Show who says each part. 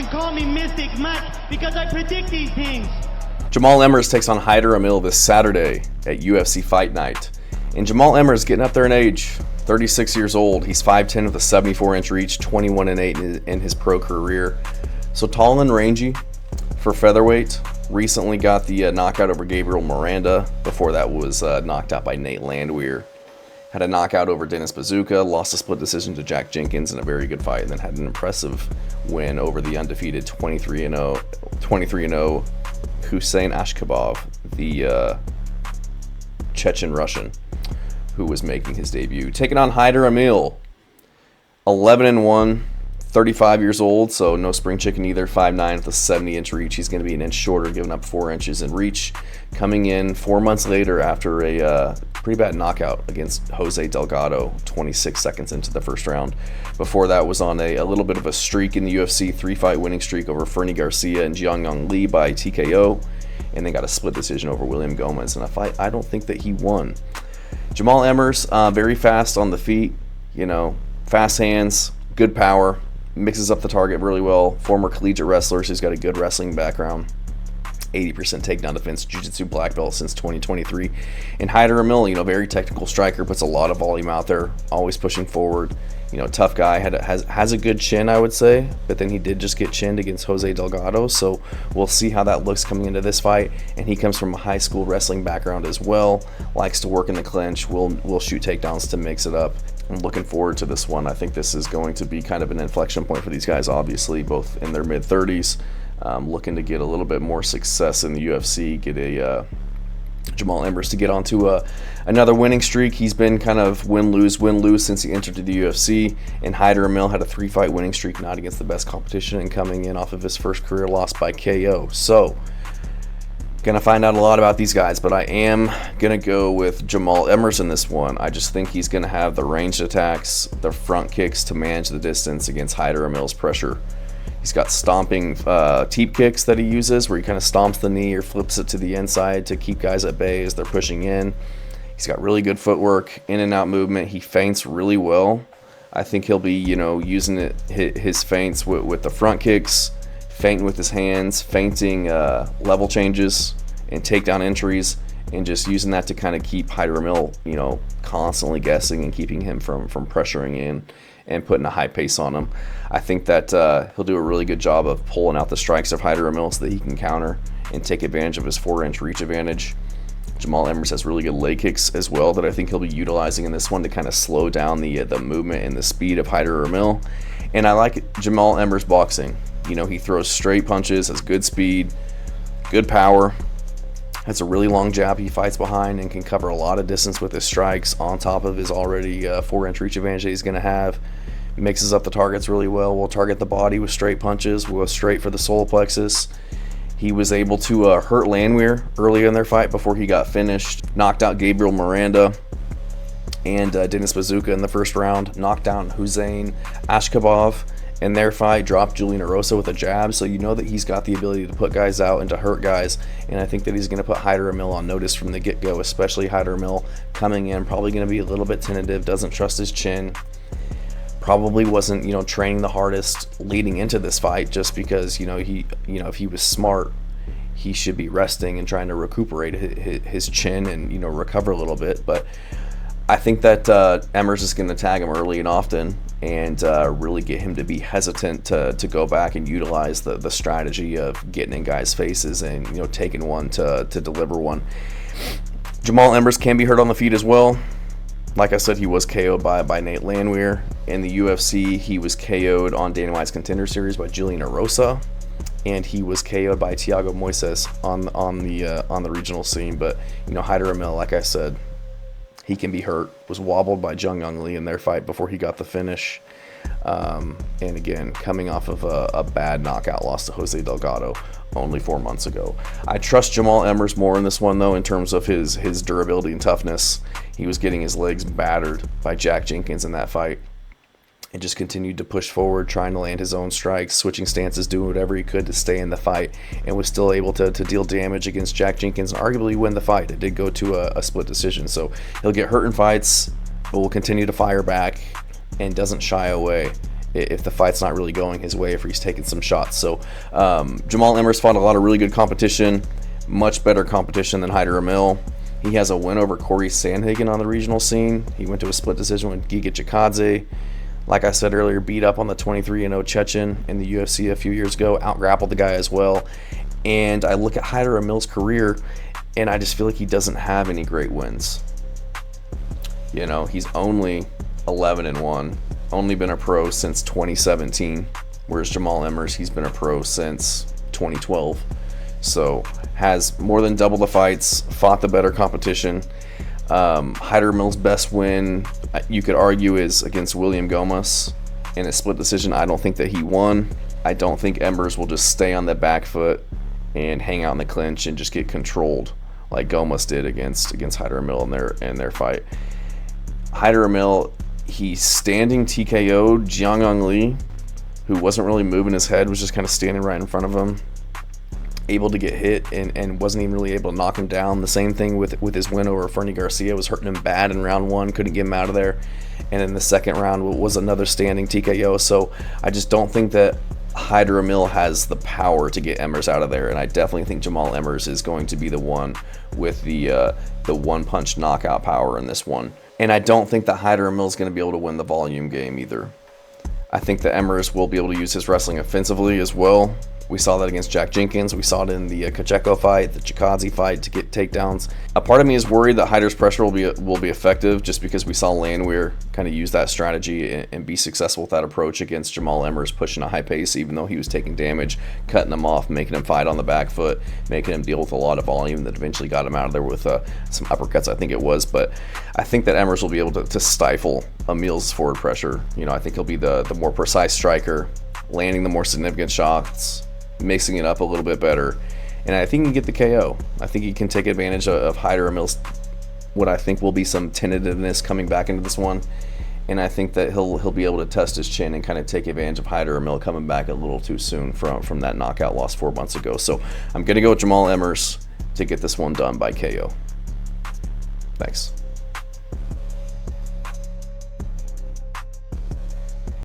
Speaker 1: can call me Mystic Matt because I predict these things.
Speaker 2: Jamall Emmers takes on Hyder Amil this Saturday at UFC Fight Night. And Jamall Emmers getting up there in age, 36 years old. He's 5'10" with a 74-inch reach, 21-8 in his pro career. So tall and rangy for featherweight. Recently got the knockout over Gabriel Miranda. Before that was knocked out by Nate Landwehr. Had a knockout over Dennis Bazooka, lost a split decision to Jack Jenkins in a very good fight, and then had an impressive win over the undefeated 23-0 Hussein Ashkabov, the Chechen Russian, who was making his debut. Taking on Hyder Amil, 11-1, 35 years old, so no spring chicken either, 5'9" with a 70-inch reach. He's going to be an inch shorter, giving up 4 inches in reach. Coming in 4 months later after a pretty bad knockout against Jose Delgado, 26 seconds into the first round. Before that was on a little bit of a streak in the UFC, 3-fight winning streak over Fernie Garcia and Jiangyong Lee by TKO, and then got a split decision over William Gomez in a fight I don't think that he won. Jamall Emmers, very fast on the feet, fast hands, good power, mixes up the target really well. Former collegiate wrestler, so he's got a good wrestling background. 80% takedown defense, jiu-jitsu black belt since 2023. And Hyder Amil, very technical striker, puts a lot of volume out there, always pushing forward. Tough guy, has a good chin, I would say, but then he did just get chinned against Jose Delgado, so we'll see how that looks coming into this fight. And he comes from a high school wrestling background as well, likes to work in the clinch, will shoot takedowns to mix it up. I'm looking forward to this one. I think this is going to be kind of an inflection point for these guys, obviously, both in their mid-30s, looking to get a little bit more success in the UFC, get a Jamall Emmers to get onto another winning streak. He's been kind of win-lose since he entered the UFC, and Hyder Amil had a 3-fight winning streak, not against the best competition, and coming in off of his first career loss by KO. So, gonna find out a lot about these guys, but I am gonna go with Jamall Emmers in this one. I just think he's gonna have the ranged attacks, the front kicks to manage the distance against Hyder Amil's pressure. He's got stomping teep kicks that he uses, where he kind of stomps the knee or flips it to the inside to keep guys at bay as they're pushing in. He's got really good footwork, in and out movement. He feints really well. I think he'll be, using his feints with the front kicks, feinting with his hands, feinting level changes and takedown entries, and just using that to kind of keep Hyder Amil, constantly guessing and keeping him from pressuring in and putting a high pace on him. I think that he'll do a really good job of pulling out the strikes of Hyder Amil so that he can counter and take advantage of his 4-inch reach advantage. Jamall Emmers has really good leg kicks as well that I think he'll be utilizing in this one to kind of slow down the movement and the speed of Hyder Amil. And I like Jamall Emmers' boxing. He throws straight punches, has good speed, good power, has a really long jab he fights behind, and can cover a lot of distance with his strikes on top of his already 4-inch reach advantage that he's going to have. Mixes up the targets really well. Will target the body with straight punches. Will go straight for the solar plexus. He was able to hurt Landwehr earlier in their fight before he got finished. Knocked out Gabriel Miranda and Dennis Bazooka in the first round. Knocked down Hussein Ashkabov in their fight. Dropped Julian Erosa with a jab. So that he's got the ability to put guys out and to hurt guys. And I think that he's going to put Hyder Amil on notice from the get-go, especially Hyder Amil coming in. Probably going to be a little bit tentative. Doesn't trust his chin. Probably wasn't, training the hardest leading into this fight, just because, if he was smart, he should be resting and trying to recuperate his chin and, recover a little bit. But I think that Emmers is going to tag him early and often and really get him to be hesitant to go back and utilize the strategy of getting in guys' faces and, taking one to deliver one. Jamall Emmers can be hurt on the feet as well. Like I said, he was KO'd by Nate Landwehr. In the UFC, he was KO'd on Dana White's Contender Series by Julian Erosa, and he was KO'd by Thiago Moises on the regional scene. But Hyder Amil, like I said, he can be hurt. Was wobbled by Jiangyong Lee in their fight before he got the finish. And again, coming off of a bad knockout loss to Jose Delgado only 4 months ago. I trust Jamall Emmers more in this one, though, in terms of his durability and toughness. He was getting his legs battered by Jack Jenkins in that fight and just continued to push forward, trying to land his own strikes, switching stances, doing whatever he could to stay in the fight, and was still able to deal damage against Jack Jenkins and arguably win the fight. It did go to a split decision, so he'll get hurt in fights, but will continue to fire back and doesn't shy away. if the fight's not really going his way, if he's taking some shots. So Jamall Emmers fought a lot of really good competition, much better competition than Hyder Amil. He has a win over Corey Sandhagen on the regional scene. He went to a split decision with Giga Chikadze. Like I said earlier, beat up on the 23-0 Chechen in the UFC a few years ago, out-grappled the guy as well. And I look at Hyder Amil's career, and I just feel like he doesn't have any great wins. You know, he's only 11-1, only been a pro since 2017, whereas Jamall Emmers, he's been a pro since 2012. So has more than double the fights, fought the better competition. Hyder Amil's best win, you could argue, is against William Gomis in a split decision. I don't think that he won. I don't think Emmers will just stay on the back foot and hang out in the clinch and just get controlled like Gomis did against Hyder Amil in their fight. Hyder Amil, he standing TKO'd Jiang Li, who wasn't really moving his head, was just kind of standing right in front of him, able to get hit and wasn't even really able to knock him down. The same thing with his win over Fernie Garcia, was hurting him bad in round 1, couldn't get him out of there. And in the second round was another standing TKO. So I just don't think that Hyder Amil has the power to get Emmers out of there, and I definitely think Jamall Emmers is going to be the one with the one-punch knockout power in this one. And I don't think that Hyder Amil is going to be able to win the volume game either. I think that Emmers will be able to use his wrestling offensively as well. We saw that against Jack Jenkins. We saw it in the Kacheco fight, the Chikadze fight, to get takedowns. A part of me is worried that Hyder's pressure will be effective, just because we saw Landwehr kind of use that strategy and be successful with that approach against Jamall Emmers, pushing a high pace even though he was taking damage, cutting him off, making him fight on the back foot, making him deal with a lot of volume that eventually got him out of there with some uppercuts, I think it was. But I think that Emmers will be able to stifle Amil's forward pressure. You know, I think he'll be the more precise striker, landing the more significant shots, mixing it up a little bit better, and I think he can get the KO. I think he can take advantage of Hyder Amil's, what I think will be some tentativeness coming back into this one, and I think that he'll be able to test his chin and kind of take advantage of Hyder Amil coming back a little too soon from that knockout loss 4 months ago. So I'm going to go with Jamall Emmers to get this one done by KO. Thanks.